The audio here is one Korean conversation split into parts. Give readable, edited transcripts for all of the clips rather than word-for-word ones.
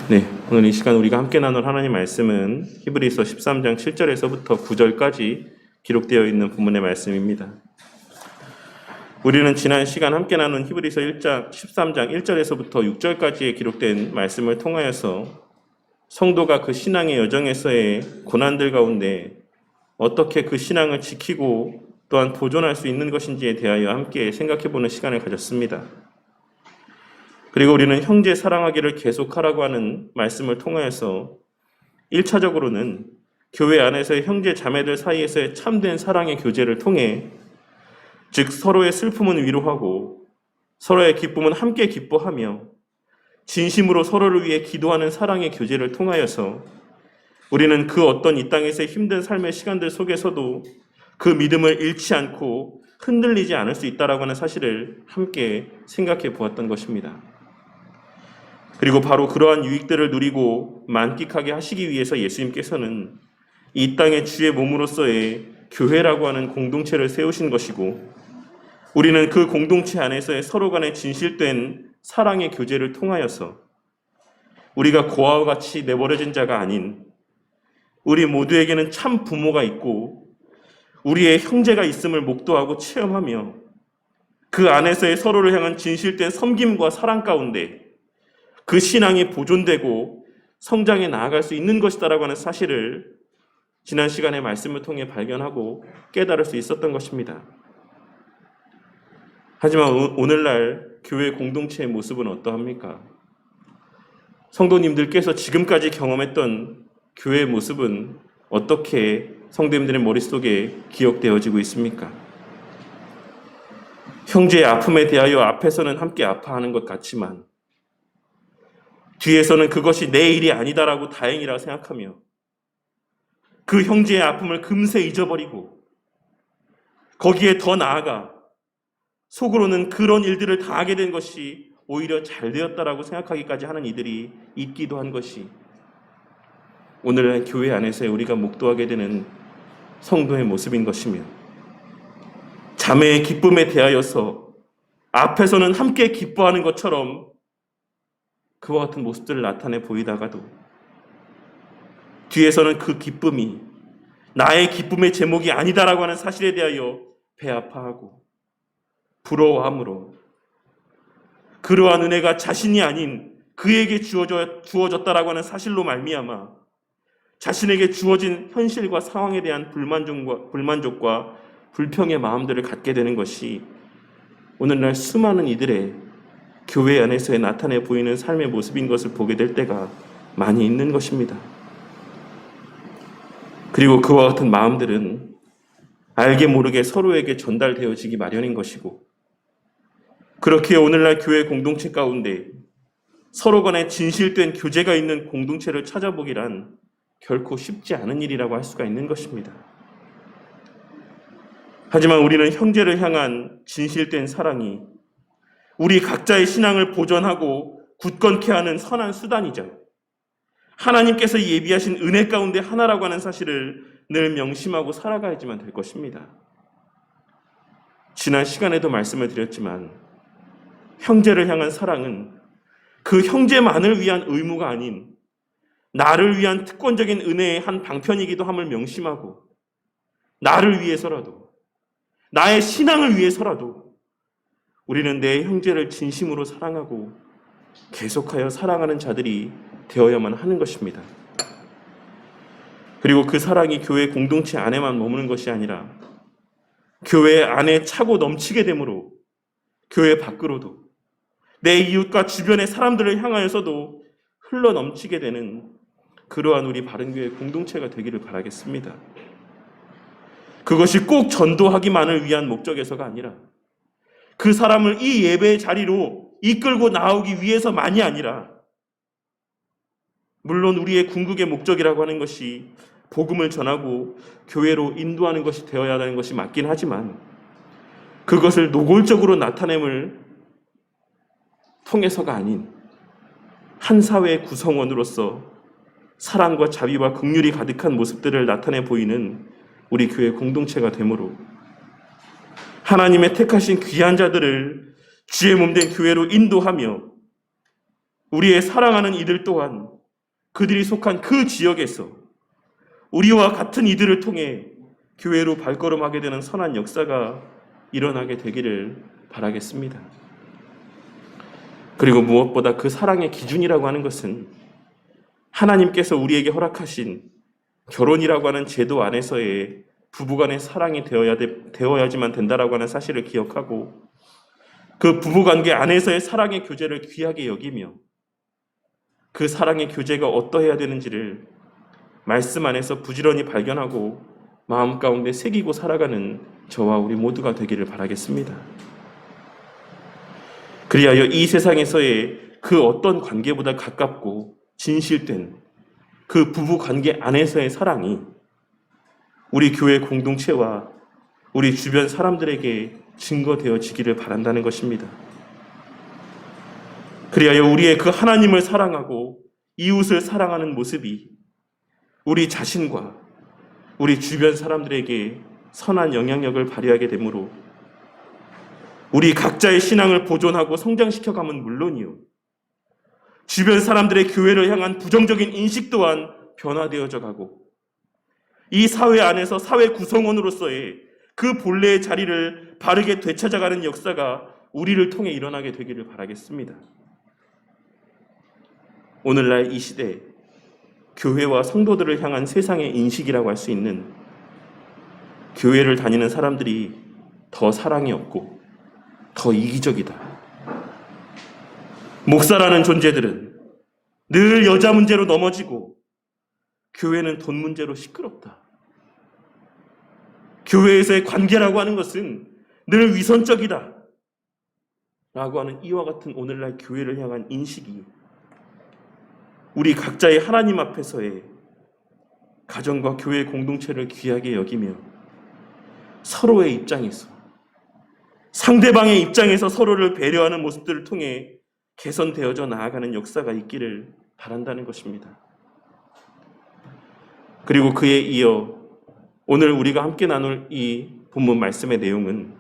네, 오늘 이 시간 우리가 함께 나눌 하나님 말씀은 히브리서 13장 7절에서부터 9절까지 기록되어 있는 본문의 말씀입니다. 우리는 지난 시간 함께 나눈 히브리서 13장 1절에서부터 6절까지의 기록된 말씀을 통하여서 성도가 그 신앙의 여정에서의 고난들 가운데 어떻게 그 신앙을 지키고 또한 보존할 수 있는 것인지에 대하여 함께 생각해보는 시간을 가졌습니다. 그리고 우리는 형제 사랑하기를 계속하라고 하는 말씀을 통하여서 1차적으로는 교회 안에서의 형제 자매들 사이에서의 참된 사랑의 교제를 통해 즉 서로의 슬픔은 위로하고 서로의 기쁨은 함께 기뻐하며 진심으로 서로를 위해 기도하는 사랑의 교제를 통하여서 우리는 그 어떤 이 땅에서의 힘든 삶의 시간들 속에서도 그 믿음을 잃지 않고 흔들리지 않을 수 있다라고 하는 사실을 함께 생각해 보았던 것입니다. 그리고 바로 그러한 유익들을 누리고 만끽하게 하시기 위해서 예수님께서는 이 땅의 주의 몸으로서의 교회라고 하는 공동체를 세우신 것이고 우리는 그 공동체 안에서의 서로 간의 진실된 사랑의 교제를 통하여서 우리가 고아와 같이 내버려진 자가 아닌 우리 모두에게는 참 부모가 있고 우리의 형제가 있음을 목도하고 체험하며 그 안에서의 서로를 향한 진실된 섬김과 사랑 가운데 그 신앙이 보존되고 성장해 나아갈 수 있는 것이다라고 하는 사실을 지난 시간의 말씀을 통해 발견하고 깨달을 수 있었던 것입니다. 하지만 오늘날 교회 공동체의 모습은 어떠합니까? 성도님들께서 지금까지 경험했던 교회의 모습은 어떻게 성도님들의 머릿속에 기억되어지고 있습니까? 형제의 아픔에 대하여 앞에서는 함께 아파하는 것 같지만 뒤에서는 그것이 내 일이 아니다라고 다행이라 생각하며 그 형제의 아픔을 금세 잊어버리고 거기에 더 나아가 속으로는 그런 일들을 당하게 된 것이 오히려 잘 되었다라고 생각하기까지 하는 이들이 있기도 한 것이 오늘날 교회 안에서 우리가 목도하게 되는 성도의 모습인 것이며 자매의 기쁨에 대하여서 앞에서는 함께 기뻐하는 것처럼 그와 같은 모습들을 나타내 보이다가도 뒤에서는 그 기쁨이 나의 기쁨의 제목이 아니다라고 하는 사실에 대하여 배 아파하고 부러워함으로 그러한 은혜가 자신이 아닌 그에게 주어졌다라고 하는 사실로 말미암아 자신에게 주어진 현실과 상황에 대한 불만족과 불평의 마음들을 갖게 되는 것이 오늘날 수많은 이들의 교회 안에서의 나타내 보이는 삶의 모습인 것을 보게 될 때가 많이 있는 것입니다. 그리고 그와 같은 마음들은 알게 모르게 서로에게 전달되어지기 마련인 것이고 그렇게 오늘날 교회 공동체 가운데 서로 간에 진실된 교제가 있는 공동체를 찾아보기란 결코 쉽지 않은 일이라고 할 수가 있는 것입니다. 하지만 우리는 형제를 향한 진실된 사랑이 우리 각자의 신앙을 보존하고 굳건케 하는 선한 수단이죠. 하나님께서 예비하신 은혜 가운데 하나라고 하는 사실을 늘 명심하고 살아가야지만 될 것입니다. 지난 시간에도 말씀을 드렸지만 형제를 향한 사랑은 그 형제만을 위한 의무가 아닌 나를 위한 특권적인 은혜의 한 방편이기도 함을 명심하고 나를 위해서라도 나의 신앙을 위해서라도 우리는 내 형제를 진심으로 사랑하고 계속하여 사랑하는 자들이 되어야만 하는 것입니다. 그리고 그 사랑이 교회 공동체 안에만 머무는 것이 아니라 교회 안에 차고 넘치게 되므로 교회 밖으로도 내 이웃과 주변의 사람들을 향하여서도 흘러 넘치게 되는 그러한 우리 바른교회 공동체가 되기를 바라겠습니다. 그것이 꼭 전도하기만을 위한 목적에서가 아니라 그 사람을 이 예배의 자리로 이끌고 나오기 위해서만이 아니라 물론 우리의 궁극의 목적이라고 하는 것이 복음을 전하고 교회로 인도하는 것이 되어야 하는 것이 맞긴 하지만 그것을 노골적으로 나타냄을 통해서가 아닌 한 사회의 구성원으로서 사랑과 자비와 긍휼이 가득한 모습들을 나타내 보이는 우리 교회 공동체가 되므로 하나님의 택하신 귀한 자들을 주의 몸된 교회로 인도하며 우리의 사랑하는 이들 또한 그들이 속한 그 지역에서 우리와 같은 이들을 통해 교회로 발걸음하게 되는 선한 역사가 일어나게 되기를 바라겠습니다. 그리고 무엇보다 그 사랑의 기준이라고 하는 것은 하나님께서 우리에게 허락하신 결혼이라고 하는 제도 안에서의 부부간의 사랑이 되어야지만 된다라고 하는 사실을 기억하고 그 부부관계 안에서의 사랑의 교제를 귀하게 여기며 그 사랑의 교제가 어떠해야 되는지를 말씀 안에서 부지런히 발견하고 마음 가운데 새기고 살아가는 저와 우리 모두가 되기를 바라겠습니다. 그리하여 이 세상에서의 그 어떤 관계보다 가깝고 진실된 그 부부 관계 안에서의 사랑이 우리 교회 공동체와 우리 주변 사람들에게 증거되어지기를 바란다는 것입니다. 그리하여 우리의 그 하나님을 사랑하고 이웃을 사랑하는 모습이 우리 자신과 우리 주변 사람들에게 선한 영향력을 발휘하게 되므로 우리 각자의 신앙을 보존하고 성장시켜가면 물론이요, 주변 사람들의 교회를 향한 부정적인 인식 또한 변화되어져 가고 이 사회 안에서 사회 구성원으로서의 그 본래의 자리를 바르게 되찾아가는 역사가 우리를 통해 일어나게 되기를 바라겠습니다. 오늘날 이 시대 교회와 성도들을 향한 세상의 인식이라고 할 수 있는 교회를 다니는 사람들이 더 사랑이 없고 더 이기적이다. 목사라는 존재들은 늘 여자 문제로 넘어지고 교회는 돈 문제로 시끄럽다. 교회에서의 관계라고 하는 것은 늘 위선적이다. 라고 하는 이와 같은 오늘날 교회를 향한 인식이 우리 각자의 하나님 앞에서의 가정과 교회 공동체를 귀하게 여기며 서로의 입장에서 상대방의 입장에서 서로를 배려하는 모습들을 통해 개선되어져 나아가는 역사가 있기를 바란다는 것입니다. 그리고 그에 이어 오늘 우리가 함께 나눌 이 본문 말씀의 내용은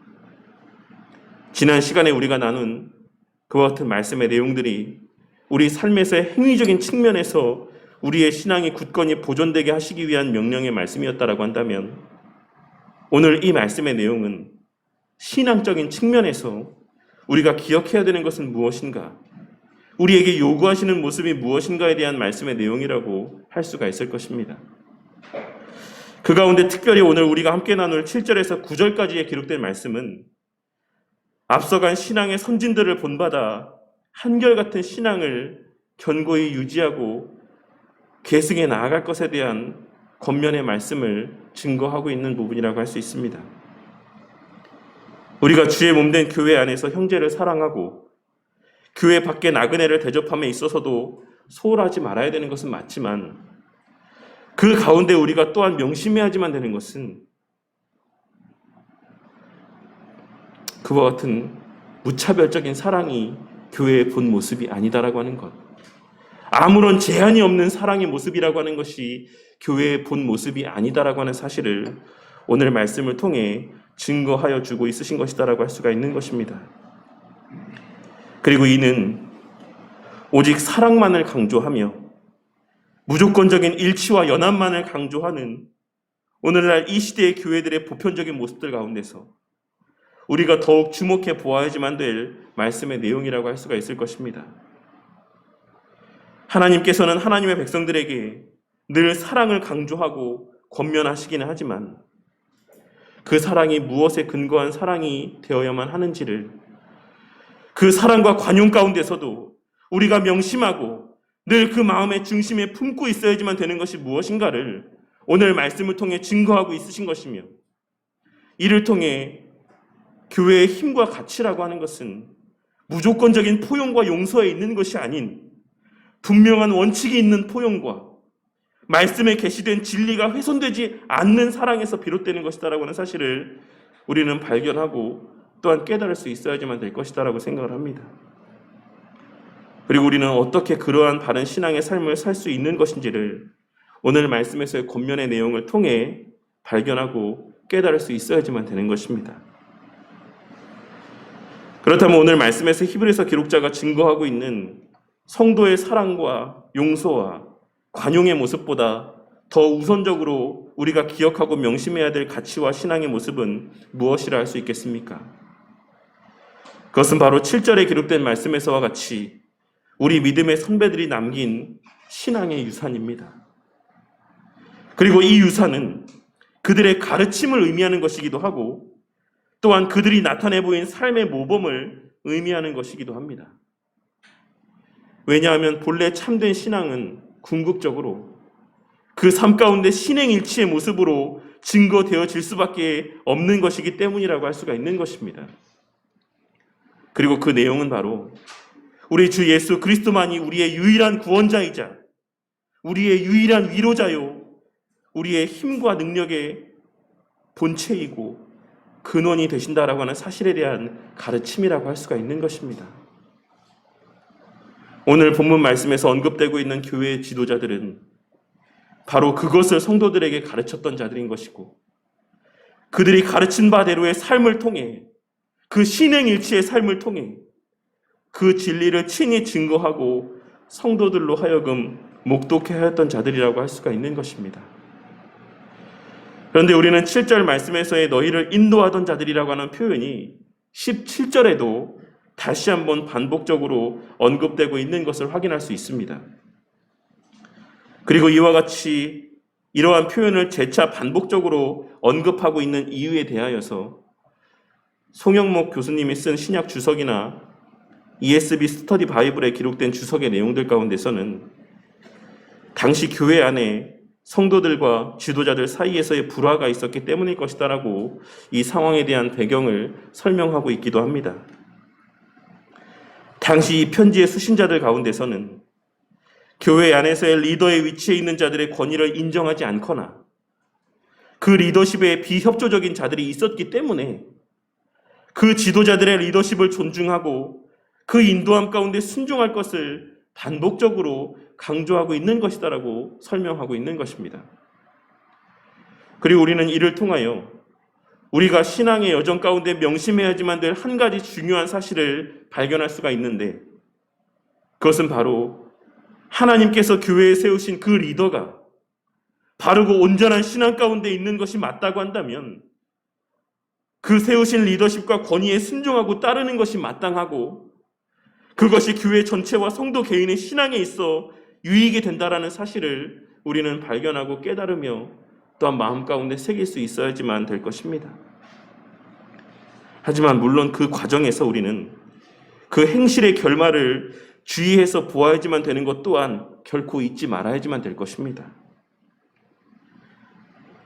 지난 시간에 우리가 나눈 그와 같은 말씀의 내용들이 우리 삶에서의 행위적인 측면에서 우리의 신앙이 굳건히 보존되게 하시기 위한 명령의 말씀이었다라고 한다면 오늘 이 말씀의 내용은 신앙적인 측면에서 우리가 기억해야 되는 것은 무엇인가, 우리에게 요구하시는 모습이 무엇인가에 대한 말씀의 내용이라고 할 수가 있을 것입니다. 그 가운데 특별히 오늘 우리가 함께 나눌 7절에서 9절까지에 기록된 말씀은 앞서간 신앙의 선진들을 본받아 한결같은 신앙을 견고히 유지하고 계승해 나아갈 것에 대한 권면의 말씀을 증거하고 있는 부분이라고 할 수 있습니다. 우리가 주의 몸된 교회 안에서 형제를 사랑하고 교회 밖의 나그네를 대접함에 있어서도 소홀하지 말아야 되는 것은 맞지만 그 가운데 우리가 또한 명심해야지만 되는 것은 그와 같은 무차별적인 사랑이 교회의 본 모습이 아니다라고 하는 것, 아무런 제한이 없는 사랑의 모습이라고 하는 것이 교회의 본 모습이 아니다라고 하는 사실을 오늘 말씀을 통해 증거하여 주고 있으신 것이다라고 할 수가 있는 것입니다. 그리고 이는 오직 사랑만을 강조하며 무조건적인 일치와 연합만을 강조하는 오늘날 이 시대의 교회들의 보편적인 모습들 가운데서 우리가 더욱 주목해 보아야지만 될 말씀의 내용이라고 할 수가 있을 것입니다. 하나님께서는 하나님의 백성들에게 늘 사랑을 강조하고 권면하시기는 하지만 그 사랑이 무엇에 근거한 사랑이 되어야만 하는지를, 그 사랑과 관용 가운데서도 우리가 명심하고 늘 그 마음의 중심에 품고 있어야지만 되는 것이 무엇인가를 오늘 말씀을 통해 증거하고 있으신 것이며, 이를 통해 교회의 힘과 가치라고 하는 것은 무조건적인 포용과 용서에 있는 것이 아닌 분명한 원칙이 있는 포용과 말씀에 계시된 진리가 훼손되지 않는 사랑에서 비롯되는 것이다라고 하는 사실을 우리는 발견하고 또한 깨달을 수 있어야지만 될 것이다라고 생각을 합니다. 그리고 우리는 어떻게 그러한 바른 신앙의 삶을 살 수 있는 것인지를 오늘 말씀에서의 권면의 내용을 통해 발견하고 깨달을 수 있어야지만 되는 것입니다. 그렇다면 오늘 말씀에서 히브리서 기록자가 증거하고 있는 성도의 사랑과 용서와 관용의 모습보다 더 우선적으로 우리가 기억하고 명심해야 될 가치와 신앙의 모습은 무엇이라 할 수 있겠습니까? 그것은 바로 7절에 기록된 말씀에서와 같이 우리 믿음의 선배들이 남긴 신앙의 유산입니다. 그리고 이 유산은 그들의 가르침을 의미하는 것이기도 하고 또한 그들이 나타내 보인 삶의 모범을 의미하는 것이기도 합니다. 왜냐하면 본래 참된 신앙은 궁극적으로 그 삶 가운데 신행일치의 모습으로 증거되어질 수밖에 없는 것이기 때문이라고 할 수가 있는 것입니다. 그리고 그 내용은 바로 우리 주 예수 그리스도만이 우리의 유일한 구원자이자 우리의 유일한 위로자요 우리의 힘과 능력의 본체이고 근원이 되신다라고 하는 사실에 대한 가르침이라고 할 수가 있는 것입니다. 오늘 본문 말씀에서 언급되고 있는 교회의 지도자들은 바로 그것을 성도들에게 가르쳤던 자들인 것이고 그들이 가르친 바대로의 삶을 통해 그 신행일치의 삶을 통해 그 진리를 친히 증거하고 성도들로 하여금 목독해 하였던 자들이라고 할 수가 있는 것입니다. 그런데 우리는 7절 말씀에서의 너희를 인도하던 자들이라고 하는 표현이 17절에도 다시 한번 반복적으로 언급되고 있는 것을 확인할 수 있습니다. 그리고 이와 같이 이러한 표현을 재차 반복적으로 언급하고 있는 이유에 대하여서 송영목 교수님이 쓴 신약 주석이나 ESV 스터디 바이블에 기록된 주석의 내용들 가운데서는 당시 교회 안에 성도들과 지도자들 사이에서의 불화가 있었기 때문일 것이다라고 이 상황에 대한 배경을 설명하고 있기도 합니다. 당시 이 편지의 수신자들 가운데서는 교회 안에서의 리더의 위치에 있는 자들의 권위를 인정하지 않거나 그 리더십에 비협조적인 자들이 있었기 때문에 그 지도자들의 리더십을 존중하고 그 인도함 가운데 순종할 것을 반복적으로 강조하고 있는 것이다라고 설명하고 있는 것입니다. 그리고 우리는 이를 통하여 우리가 신앙의 여정 가운데 명심해야지만 될 한 가지 중요한 사실을 발견할 수가 있는데 그것은 바로 하나님께서 교회에 세우신 그 리더가 바르고 온전한 신앙 가운데 있는 것이 맞다고 한다면 그 세우신 리더십과 권위에 순종하고 따르는 것이 마땅하고 그것이 교회 전체와 성도 개인의 신앙에 있어 유익이 된다라는 사실을 우리는 발견하고 깨달으며 또한 마음 가운데 새길 수 있어야지만 될 것입니다. 하지만 물론 그 과정에서 우리는 그 행실의 결말을 주의해서 보아야지만 되는 것 또한 결코 잊지 말아야지만 될 것입니다.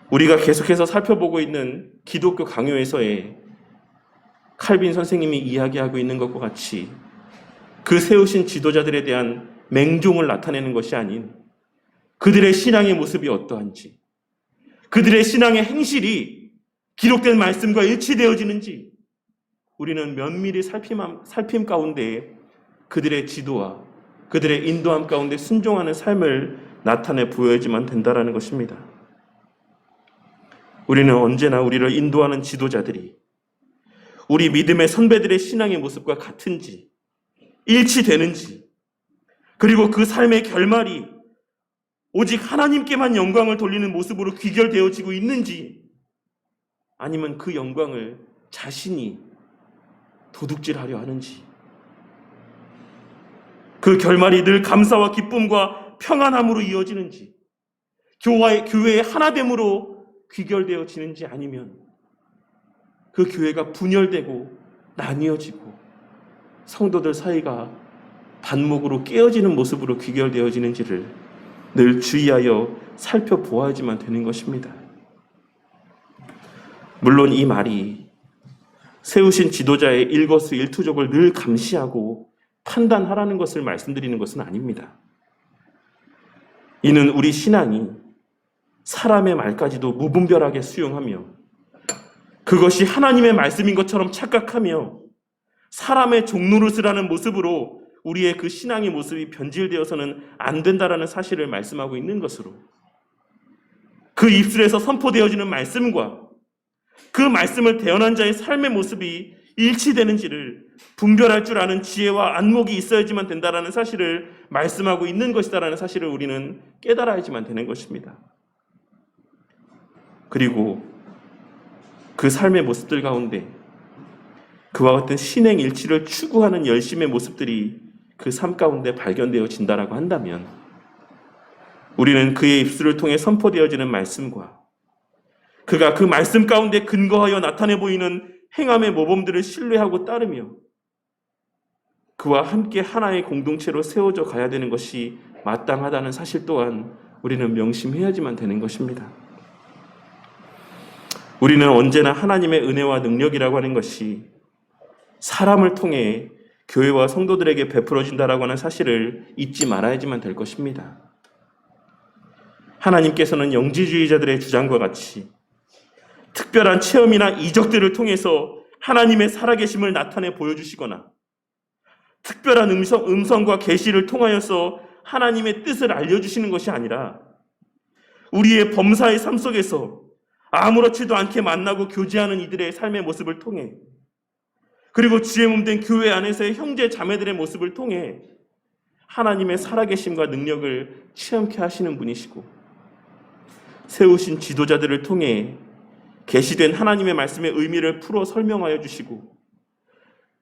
우리가 계속해서 살펴보고 있는 기독교 강요에서의 칼빈 선생님이 이야기하고 있는 것과 같이 그 세우신 지도자들에 대한 맹종을 나타내는 것이 아닌 그들의 신앙의 모습이 어떠한지 그들의 신앙의 행실이 기록된 말씀과 일치되어지는지 우리는 면밀히 살핌 가운데 그들의 지도와 그들의 인도함 가운데 순종하는 삶을 나타내 보여야지만 된다라는 것입니다. 우리는 언제나 우리를 인도하는 지도자들이 우리 믿음의 선배들의 신앙의 모습과 같은지 일치되는지 그리고 그 삶의 결말이 오직 하나님께만 영광을 돌리는 모습으로 귀결되어지고 있는지 아니면 그 영광을 자신이 도둑질하려 하는지 그 결말이 늘 감사와 기쁨과 평안함으로 이어지는지 교회의 하나됨으로 귀결되어지는지 아니면 그 교회가 분열되고 나뉘어지고 성도들 사이가 반목으로 깨어지는 모습으로 귀결되어지는지를 늘 주의하여 살펴보아야지만 되는 것입니다. 물론 이 말이 세우신 지도자의 일거수일투족을 늘 감시하고 판단하라는 것을 말씀드리는 것은 아닙니다. 이는 우리 신앙이 사람의 말까지도 무분별하게 수용하며 그것이 하나님의 말씀인 것처럼 착각하며 사람의 종노릇을 모습으로 우리의 그 신앙의 모습이 변질되어서는 안 된다라는 사실을 말씀하고 있는 것으로 그 입술에서 선포되어지는 말씀과 그 말씀을 대언한 자의 삶의 모습이 일치되는지를 분별할 줄 아는 지혜와 안목이 있어야지만 된다라는 사실을 말씀하고 있는 것이다라는 사실을 우리는 깨달아야지만 되는 것입니다. 그리고 그 삶의 모습들 가운데 그와 같은 신행 일치를 추구하는 열심의 모습들이 그 삶 가운데 발견되어진다라고 한다면 우리는 그의 입술을 통해 선포되어지는 말씀과 그가 그 말씀 가운데 근거하여 나타내 보이는 행함의 모범들을 신뢰하고 따르며 그와 함께 하나의 공동체로 세워져 가야 되는 것이 마땅하다는 사실 또한 우리는 명심해야지만 되는 것입니다. 우리는 언제나 하나님의 은혜와 능력이라고 하는 것이 사람을 통해 교회와 성도들에게 베풀어진다라고 하는 사실을 잊지 말아야지만 될 것입니다. 하나님께서는 영지주의자들의 주장과 같이 특별한 체험이나 이적들을 통해서 하나님의 살아계심을 나타내 보여주시거나 특별한 음성과 계시를 통하여서 하나님의 뜻을 알려주시는 것이 아니라 우리의 범사의 삶 속에서 아무렇지도 않게 만나고 교제하는 이들의 삶의 모습을 통해 그리고 주의 몸된 교회 안에서의 형제 자매들의 모습을 통해 하나님의 살아계심과 능력을 체험케 하시는 분이시고 세우신 지도자들을 통해 계시된 하나님의 말씀의 의미를 풀어 설명하여 주시고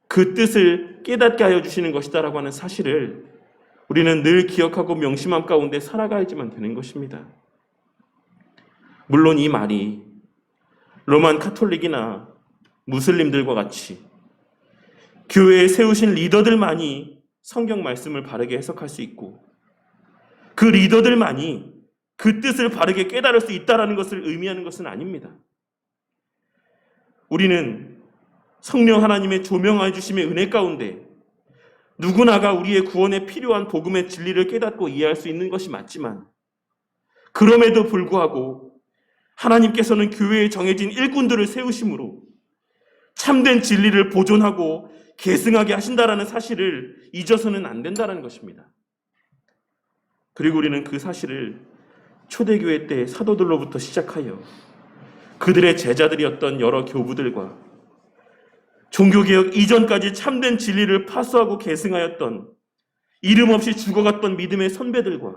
그 뜻을 깨닫게 하여 주시는 것이다라고 하는 사실을 우리는 늘 기억하고 명심함 가운데 살아가야지만 되는 것입니다. 물론 이 말이 로만 카톨릭이나 무슬림들과 같이 교회에 세우신 리더들만이 성경 말씀을 바르게 해석할 수 있고 그 리더들만이 그 뜻을 바르게 깨달을 수 있다는 것을 의미하는 것은 아닙니다. 우리는 성령 하나님의 조명하여 주심의 은혜 가운데 누구나가 우리의 구원에 필요한 복음의 진리를 깨닫고 이해할 수 있는 것이 맞지만 그럼에도 불구하고 하나님께서는 교회에 정해진 일꾼들을 세우심으로 참된 진리를 보존하고 계승하게 하신다라는 사실을 잊어서는 안 된다는 것입니다. 그리고 우리는 그 사실을 초대교회 때 사도들로부터 시작하여 그들의 제자들이었던 여러 교부들과 종교개혁 이전까지 참된 진리를 파수하고 계승하였던 이름 없이 죽어갔던 믿음의 선배들과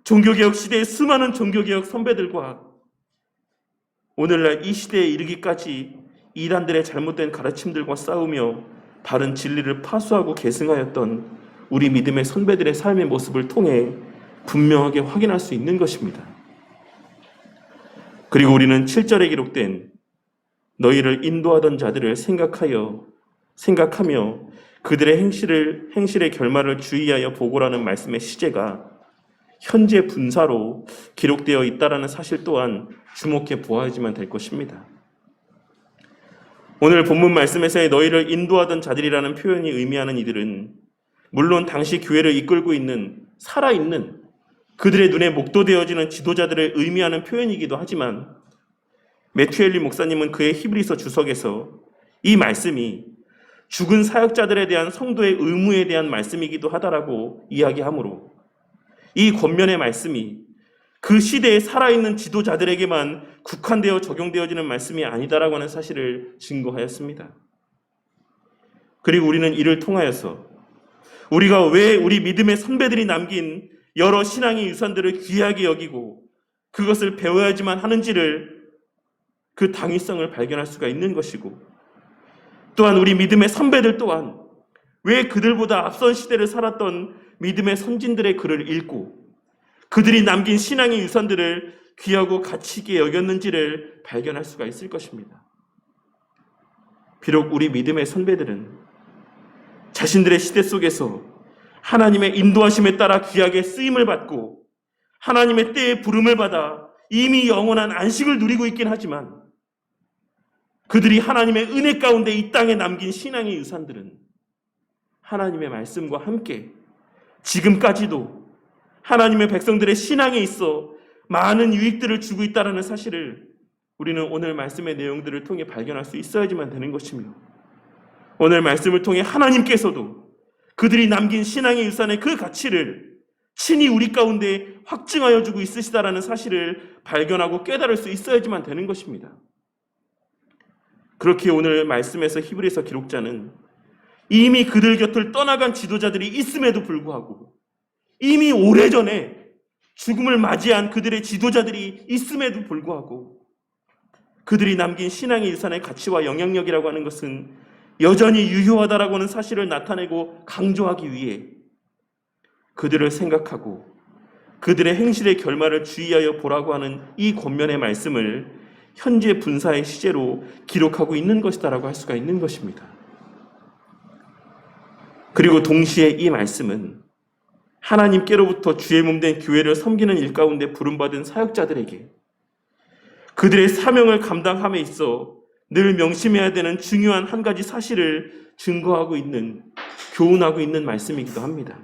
종교개혁 시대의 수많은 종교개혁 선배들과 오늘날 이 시대에 이르기까지 이단들의 잘못된 가르침들과 싸우며 바른 진리를 파수하고 계승하였던 우리 믿음의 선배들의 삶의 모습을 통해 분명하게 확인할 수 있는 것입니다. 그리고 우리는 7절에 기록된 너희를 인도하던 자들을 생각하며 그들의 행실의 결말을 주의하여 보고라는 말씀의 시제가 현재 분사로 기록되어 있다는 사실 또한 주목해 보아야지만 될 것입니다. 오늘 본문 말씀에서의 너희를 인도하던 자들이라는 표현이 의미하는 이들은 물론 당시 교회를 이끌고 있는 살아있는 그들의 눈에 목도되어지는 지도자들을 의미하는 표현이기도 하지만 매튜엘리 목사님은 그의 히브리서 주석에서 이 말씀이 죽은 사역자들에 대한 성도의 의무에 대한 말씀이기도 하다라고 이야기하므로 이 권면의 말씀이 그 시대에 살아있는 지도자들에게만 국한되어 적용되어지는 말씀이 아니다라고 하는 사실을 증거하였습니다. 그리고 우리는 이를 통하여서 우리가 왜 우리 믿음의 선배들이 남긴 여러 신앙의 유산들을 귀하게 여기고 그것을 배워야지만 하는지를 그 당위성을 발견할 수가 있는 것이고 또한 우리 믿음의 선배들 또한 왜 그들보다 앞선 시대를 살았던 믿음의 선진들의 글을 읽고 그들이 남긴 신앙의 유산들을 귀하고 가치 있게 여겼는지를 발견할 수가 있을 것입니다. 비록 우리 믿음의 선배들은 자신들의 시대 속에서 하나님의 인도하심에 따라 귀하게 쓰임을 받고 하나님의 때에 부름을 받아 이미 영원한 안식을 누리고 있긴 하지만 그들이 하나님의 은혜 가운데 이 땅에 남긴 신앙의 유산들은 하나님의 말씀과 함께 지금까지도 하나님의 백성들의 신앙에 있어 많은 유익들을 주고 있다는 사실을 우리는 오늘 말씀의 내용들을 통해 발견할 수 있어야지만 되는 것이며 오늘 말씀을 통해 하나님께서도 그들이 남긴 신앙의 유산의 그 가치를 친히 우리 가운데 확증하여 주고 있으시다라는 사실을 발견하고 깨달을 수 있어야지만 되는 것입니다. 그렇게 오늘 말씀에서 히브리서 기록자는 이미 그들 곁을 떠나간 지도자들이 있음에도 불구하고, 이미 오래전에 죽음을 맞이한 그들의 지도자들이 있음에도 불구하고 그들이 남긴 신앙의 일산의 가치와 영향력이라고 하는 것은 여전히 유효하다라고 하는 사실을 나타내고 강조하기 위해 그들을 생각하고 그들의 행실의 결말을 주의하여 보라고 하는 이 권면의 말씀을 현재 분사의 시제로 기록하고 있는 것이다라고 할 수가 있는 것입니다. 그리고 동시에 이 말씀은 하나님께로부터 주의 몸된 교회를 섬기는 일 가운데 부름받은 사역자들에게 그들의 사명을 감당함에 있어 늘 명심해야 되는 중요한 한 가지 사실을 증거하고 있는, 교훈하고 있는 말씀이기도 합니다.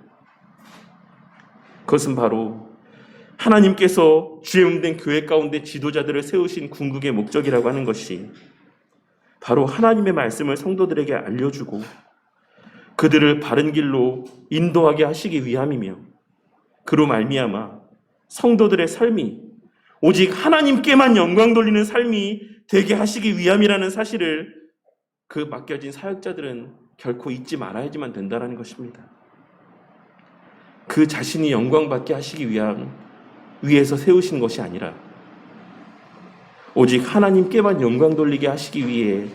그것은 바로 하나님께서 주의 몸된 교회 가운데 지도자들을 세우신 궁극의 목적이라고 하는 것이 바로 하나님의 말씀을 성도들에게 알려주고 그들을 바른 길로 인도하게 하시기 위함이며, 그로 말미암아 성도들의 삶이 오직 하나님께만 영광 돌리는 삶이 되게 하시기 위함이라는 사실을 그 맡겨진 사역자들은 결코 잊지 말아야지만 된다는 것입니다. 그 자신이 영광받게 하시기 위해서 세우신 것이 아니라 오직 하나님께만 영광 돌리게 하시기 위해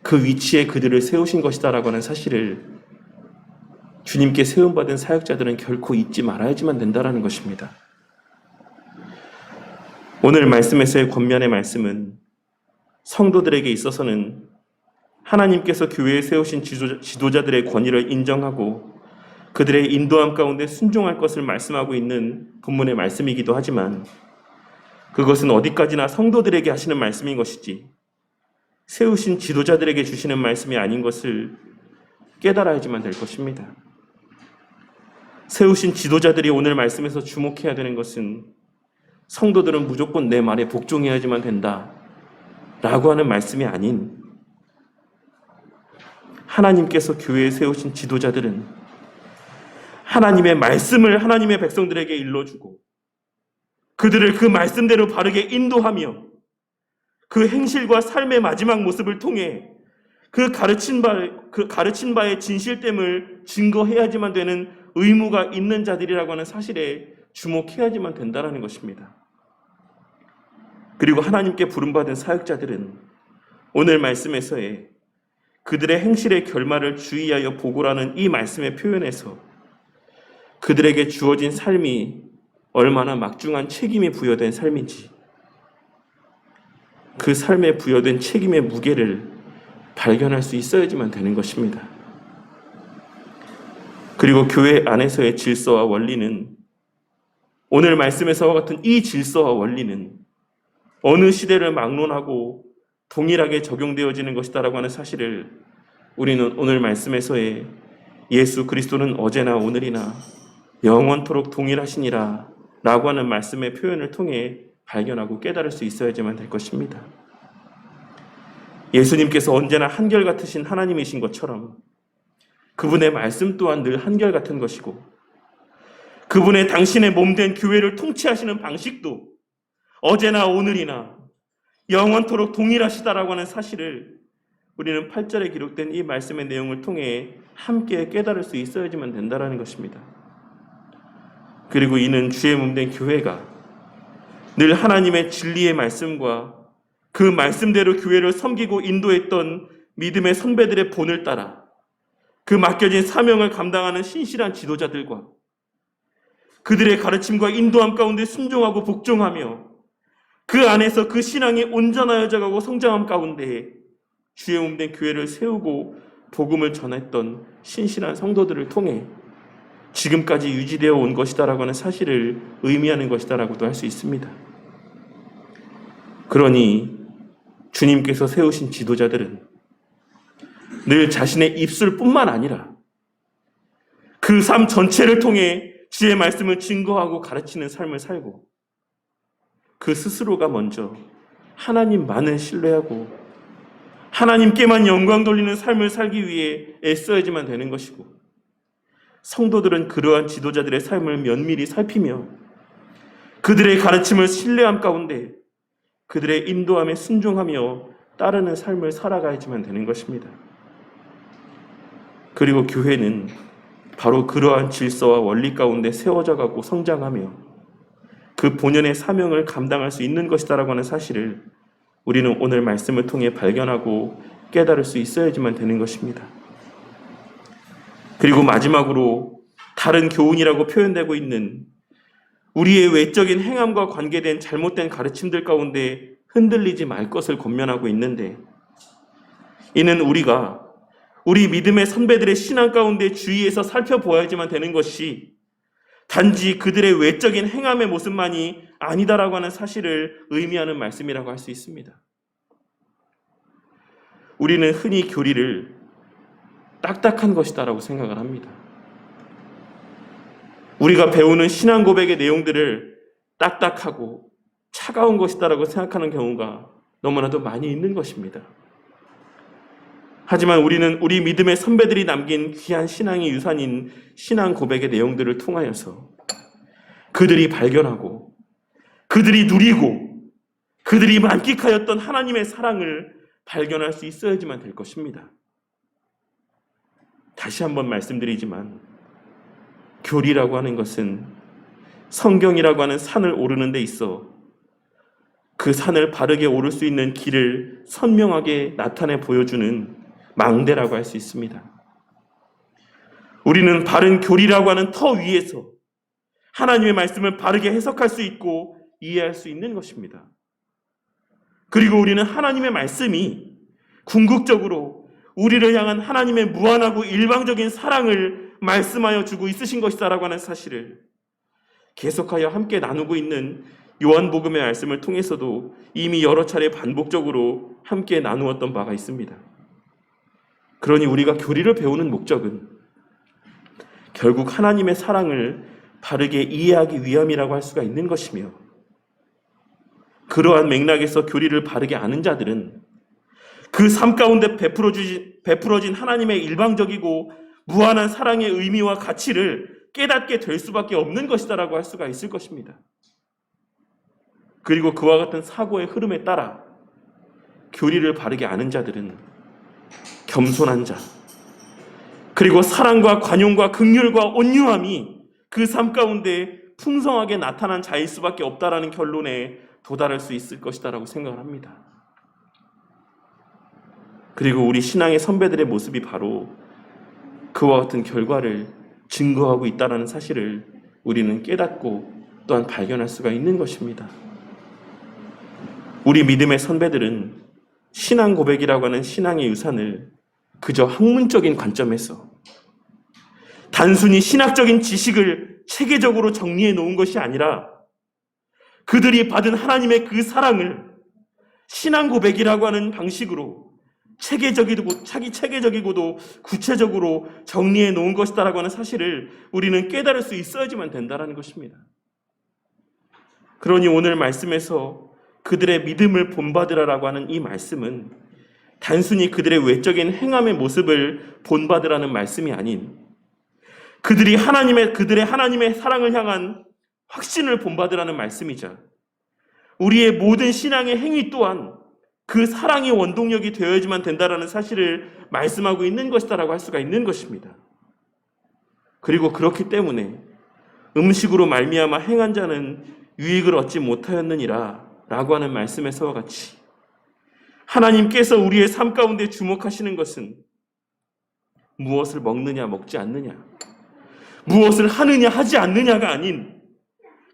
그 위치에 그들을 세우신 것이다라고 하는 사실을 주님께 세움받은 사역자들은 결코 잊지 말아야지만 된다는 것입니다. 오늘 말씀에서의 권면의 말씀은 성도들에게 있어서는 하나님께서 교회에 세우신 지도자들의 권위를 인정하고 그들의 인도함 가운데 순종할 것을 말씀하고 있는 본문의 말씀이기도 하지만, 그것은 어디까지나 성도들에게 하시는 말씀인 것이지 세우신 지도자들에게 주시는 말씀이 아닌 것을 깨달아야지만 될 것입니다. 세우신 지도자들이 오늘 말씀에서 주목해야 되는 것은 성도들은 무조건 내 말에 복종해야지만 된다 라고 하는 말씀이 아닌, 하나님께서 교회에 세우신 지도자들은 하나님의 말씀을 하나님의 백성들에게 일러주고 그들을 그 말씀대로 바르게 인도하며 그 행실과 삶의 마지막 모습을 통해 그 가르친 바의 진실됨을 증거해야지만 되는 의무가 있는 자들이라고 하는 사실에 주목해야지만 된다는 것입니다. 그리고 하나님께 부름받은 사역자들은 오늘 말씀에서의 그들의 행실의 결말을 주의하여 보고라는 이 말씀의 표현에서 그들에게 주어진 삶이 얼마나 막중한 책임이 부여된 삶인지, 그 삶에 부여된 책임의 무게를 발견할 수 있어야지만 되는 것입니다. 그리고 교회 안에서의 질서와 원리는, 오늘 말씀에서와 같은 이 질서와 원리는 어느 시대를 막론하고 동일하게 적용되어지는 것이다라고 하는 사실을 우리는 오늘 말씀에서의 예수 그리스도는 어제나 오늘이나 영원토록 동일하시니라 라고 하는 말씀의 표현을 통해 발견하고 깨달을 수 있어야지만 될 것입니다. 예수님께서 언제나 한결같으신 하나님이신 것처럼 그분의 말씀 또한 늘 한결같은 것이고, 그분의 당신의 몸된 교회를 통치하시는 방식도 어제나 오늘이나 영원토록 동일하시다라고 하는 사실을 우리는 8절에 기록된 이 말씀의 내용을 통해 함께 깨달을 수 있어야지만 된다는 것입니다. 그리고 이는 주의 몸된 교회가 늘 하나님의 진리의 말씀과 그 말씀대로 교회를 섬기고 인도했던 믿음의 선배들의 본을 따라 그 맡겨진 사명을 감당하는 신실한 지도자들과 그들의 가르침과 인도함 가운데 순종하고 복종하며 그 안에서 그 신앙이 온전하여져가고 성장함 가운데 주의 몸된 교회를 세우고 복음을 전했던 신실한 성도들을 통해 지금까지 유지되어 온 것이다라고 하는 사실을 의미하는 것이다라고도 할 수 있습니다. 그러니 주님께서 세우신 지도자들은 늘 자신의 입술뿐만 아니라 그 삶 전체를 통해 주의 말씀을 증거하고 가르치는 삶을 살고 그 스스로가 먼저 하나님만을 신뢰하고 하나님께만 영광 돌리는 삶을 살기 위해 애써야지만 되는 것이고, 성도들은 그러한 지도자들의 삶을 면밀히 살피며 그들의 가르침을 신뢰함 가운데 그들의 인도함에 순종하며 따르는 삶을 살아가야지만 되는 것입니다. 그리고 교회는 바로 그러한 질서와 원리 가운데 세워져 가고 성장하며 그 본연의 사명을 감당할 수 있는 것이다라고 하는 사실을 우리는 오늘 말씀을 통해 발견하고 깨달을 수 있어야지만 되는 것입니다. 그리고 마지막으로 다른 교훈이라고 표현되고 있는 우리의 외적인 행함과 관계된 잘못된 가르침들 가운데 흔들리지 말 것을 권면하고 있는데, 이는 우리가 우리 믿음의 선배들의 신앙 가운데 주의해서 살펴보아야지만 되는 것이 단지 그들의 외적인 행함의 모습만이 아니다라고 하는 사실을 의미하는 말씀이라고 할 수 있습니다. 우리는 흔히 교리를 딱딱한 것이다라고 생각을 합니다. 우리가 배우는 신앙 고백의 내용들을 딱딱하고 차가운 것이다라고 생각하는 경우가 너무나도 많이 있는 것입니다. 하지만 우리는 우리 믿음의 선배들이 남긴 귀한 신앙의 유산인 신앙 고백의 내용들을 통하여서 그들이 발견하고 그들이 누리고 그들이 만끽하였던 하나님의 사랑을 발견할 수 있어야지만 될 것입니다. 다시 한번 말씀드리지만 교리라고 하는 것은 성경이라고 하는 산을 오르는 데 있어 그 산을 바르게 오를 수 있는 길을 선명하게 나타내 보여주는 망대라고 할 수 있습니다. 우리는 바른 교리라고 하는 터 위에서 하나님의 말씀을 바르게 해석할 수 있고 이해할 수 있는 것입니다. 그리고 우리는 하나님의 말씀이 궁극적으로 우리를 향한 하나님의 무한하고 일방적인 사랑을 말씀하여 주고 있으신 것이다라고 하는 사실을 계속하여 함께 나누고 있는 요한복음의 말씀을 통해서도 이미 여러 차례 반복적으로 함께 나누었던 바가 있습니다. 그러니 우리가 교리를 배우는 목적은 결국 하나님의 사랑을 바르게 이해하기 위함이라고 할 수가 있는 것이며, 그러한 맥락에서 교리를 바르게 아는 자들은 그 삶 가운데 베풀어진 하나님의 일방적이고 무한한 사랑의 의미와 가치를 깨닫게 될 수밖에 없는 것이다라고 할 수가 있을 것입니다. 그리고 그와 같은 사고의 흐름에 따라 교리를 바르게 아는 자들은 겸손한 자, 그리고 사랑과 관용과 긍휼과 온유함이 그 삶 가운데 풍성하게 나타난 자일 수밖에 없다라는 결론에 도달할 수 있을 것이다라고 생각을 합니다. 그리고 우리 신앙의 선배들의 모습이 바로 그와 같은 결과를 증거하고 있다는 사실을 우리는 깨닫고 또한 발견할 수가 있는 것입니다. 우리 믿음의 선배들은 신앙 고백이라고 하는 신앙의 유산을 그저 학문적인 관점에서 단순히 신학적인 지식을 체계적으로 정리해 놓은 것이 아니라 그들이 받은 하나님의 그 사랑을 신앙 고백이라고 하는 방식으로 체계적이고도 구체적으로 정리해 놓은 것이다라고 하는 사실을 우리는 깨달을 수 있어야지만 된다는 것입니다. 그러니 오늘 말씀에서 그들의 믿음을 본받으라라고 하는 이 말씀은 단순히 그들의 외적인 행함의 모습을 본받으라는 말씀이 아닌 그들의 하나님의 사랑을 향한 확신을 본받으라는 말씀이자 우리의 모든 신앙의 행위 또한 그 사랑의 원동력이 되어야지만 된다라는 사실을 말씀하고 있는 것이다라고 할 수가 있는 것입니다. 그리고 그렇기 때문에 음식으로 말미암아 행한 자는 유익을 얻지 못하였느니라 라고 하는 말씀에서와 같이 하나님께서 우리의 삶 가운데 주목하시는 것은 무엇을 먹느냐 먹지 않느냐, 무엇을 하느냐 하지 않느냐가 아닌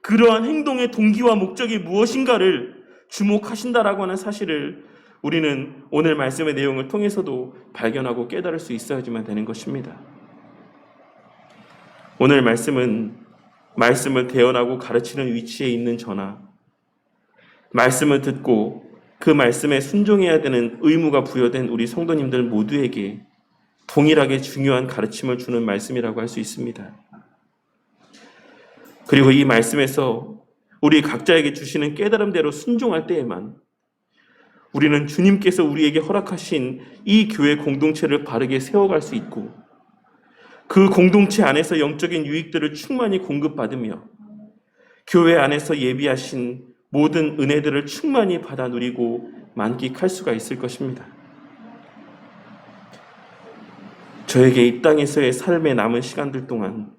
그러한 행동의 동기와 목적이 무엇인가를 주목하신다라고 하는 사실을 우리는 오늘 말씀의 내용을 통해서도 발견하고 깨달을 수 있어야지만 되는 것입니다. 오늘 말씀은 말씀을 대언하고 가르치는 위치에 있는 저나 말씀을 듣고 그 말씀에 순종해야 되는 의무가 부여된 우리 성도님들 모두에게 동일하게 중요한 가르침을 주는 말씀이라고 할 수 있습니다. 그리고 이 말씀에서 우리 각자에게 주시는 깨달음대로 순종할 때에만 우리는 주님께서 우리에게 허락하신 이 교회 공동체를 바르게 세워갈 수 있고 그 공동체 안에서 영적인 유익들을 충만히 공급받으며 교회 안에서 예비하신 모든 은혜들을 충만히 받아 누리고 만끽할 수가 있을 것입니다. 저에게 이 땅에서의 삶의 남은 시간들 동안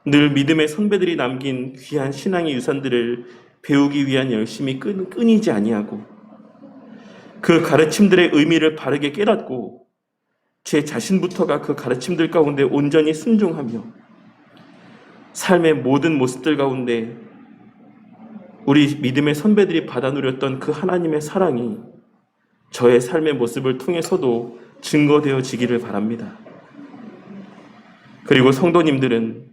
늘 믿음의 선배들이 남긴 귀한 신앙의 유산들을 배우기 위한 열심이 끊이지 아니하고 그 가르침들의 의미를 바르게 깨닫고 제 자신부터가 그 가르침들 가운데 온전히 순종하며 삶의 모든 모습들 가운데 우리 믿음의 선배들이 받아 누렸던 그 하나님의 사랑이 저의 삶의 모습을 통해서도 증거되어지기를 바랍니다. 그리고 성도님들은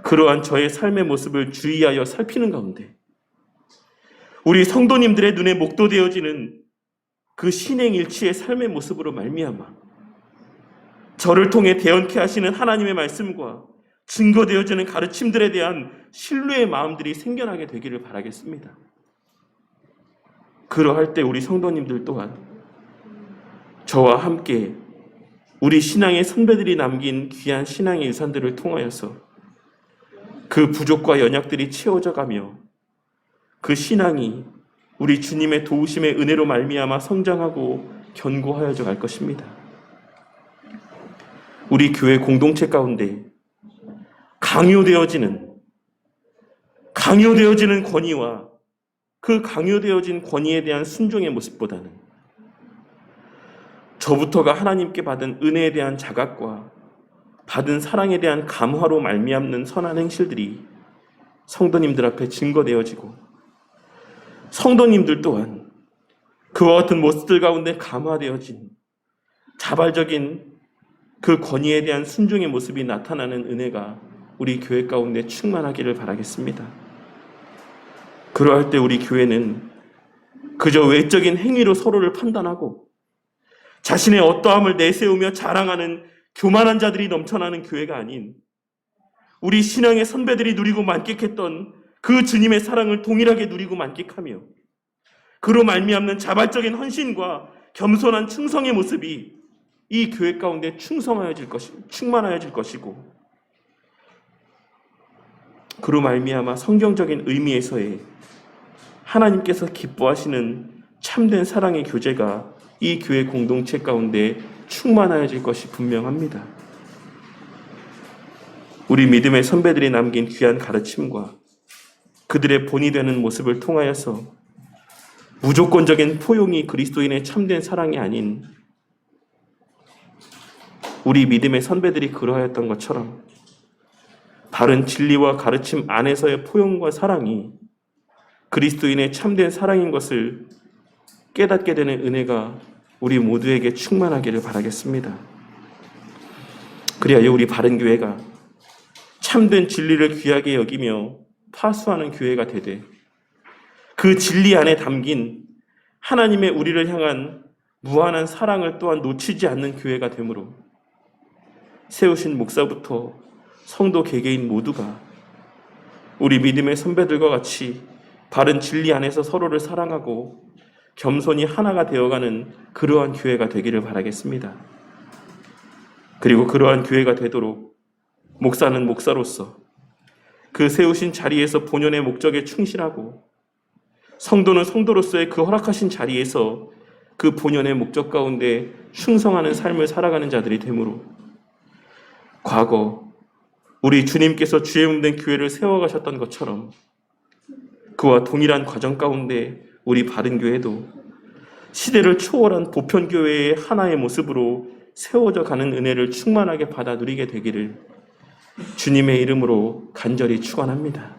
그러한 저의 삶의 모습을 주의하여 살피는 가운데 우리 성도님들의 눈에 목도되어지는 그 신행일치의 삶의 모습으로 말미암아 저를 통해 대언케 하시는 하나님의 말씀과 증거되어지는 가르침들에 대한 신뢰의 마음들이 생겨나게 되기를 바라겠습니다. 그러할 때 우리 성도님들 또한 저와 함께 우리 신앙의 선배들이 남긴 귀한 신앙의 유산들을 통하여서 그 부족과 연약들이 채워져 가며 그 신앙이 우리 주님의 도우심의 은혜로 말미암아 성장하고 견고하여져 갈 것입니다. 우리 교회 공동체 가운데 강요되어지는 권위와 그 강요되어진 권위에 대한 순종의 모습보다는 저부터가 하나님께 받은 은혜에 대한 자각과 받은 사랑에 대한 감화로 말미암는 선한 행실들이 성도님들 앞에 증거되어지고 성도님들 또한 그와 같은 모습들 가운데 감화되어진 자발적인 그 권위에 대한 순종의 모습이 나타나는 은혜가 우리 교회 가운데 충만하기를 바라겠습니다. 그러할 때 우리 교회는 그저 외적인 행위로 서로를 판단하고 자신의 어떠함을 내세우며 자랑하는 교만한 자들이 넘쳐나는 교회가 아닌 우리 신앙의 선배들이 누리고 만끽했던 그 주님의 사랑을 동일하게 누리고 만끽하며 그로 말미암는 자발적인 헌신과 겸손한 충성의 모습이 이 교회 가운데 충만하여질 것이고 그로 말미암아 성경적인 의미에서의 하나님께서 기뻐하시는 참된 사랑의 교제가 이 교회 공동체 가운데 충만하여질 것이 분명합니다. 우리 믿음의 선배들이 남긴 귀한 가르침과 그들의 본이 되는 모습을 통하여서 무조건적인 포용이 그리스도인의 참된 사랑이 아닌 우리 믿음의 선배들이 그러하였던 것처럼 바른 진리와 가르침 안에서의 포용과 사랑이 그리스도인의 참된 사랑인 것을 깨닫게 되는 은혜가 우리 모두에게 충만하기를 바라겠습니다. 그리하여 우리 바른 교회가 참된 진리를 귀하게 여기며 파수하는 교회가 되되 그 진리 안에 담긴 하나님의 우리를 향한 무한한 사랑을 또한 놓치지 않는 교회가 되므로 세우신 목사부터 성도 개개인 모두가 우리 믿음의 선배들과 같이 바른 진리 안에서 서로를 사랑하고 겸손히 하나가 되어가는 그러한 교회가 되기를 바라겠습니다. 그리고 그러한 교회가 되도록 목사는 목사로서 그 세우신 자리에서 본연의 목적에 충실하고 성도는 성도로서의 그 허락하신 자리에서 그 본연의 목적 가운데 충성하는 삶을 살아가는 자들이 되므로 과거 우리 주님께서 주의 몸된 교회를 세워가셨던 것처럼 그와 동일한 과정 가운데 우리 바른 교회도 시대를 초월한 보편교회의 하나의 모습으로 세워져 가는 은혜를 충만하게 받아 누리게 되기를 주님의 이름으로 간절히 축원합니다.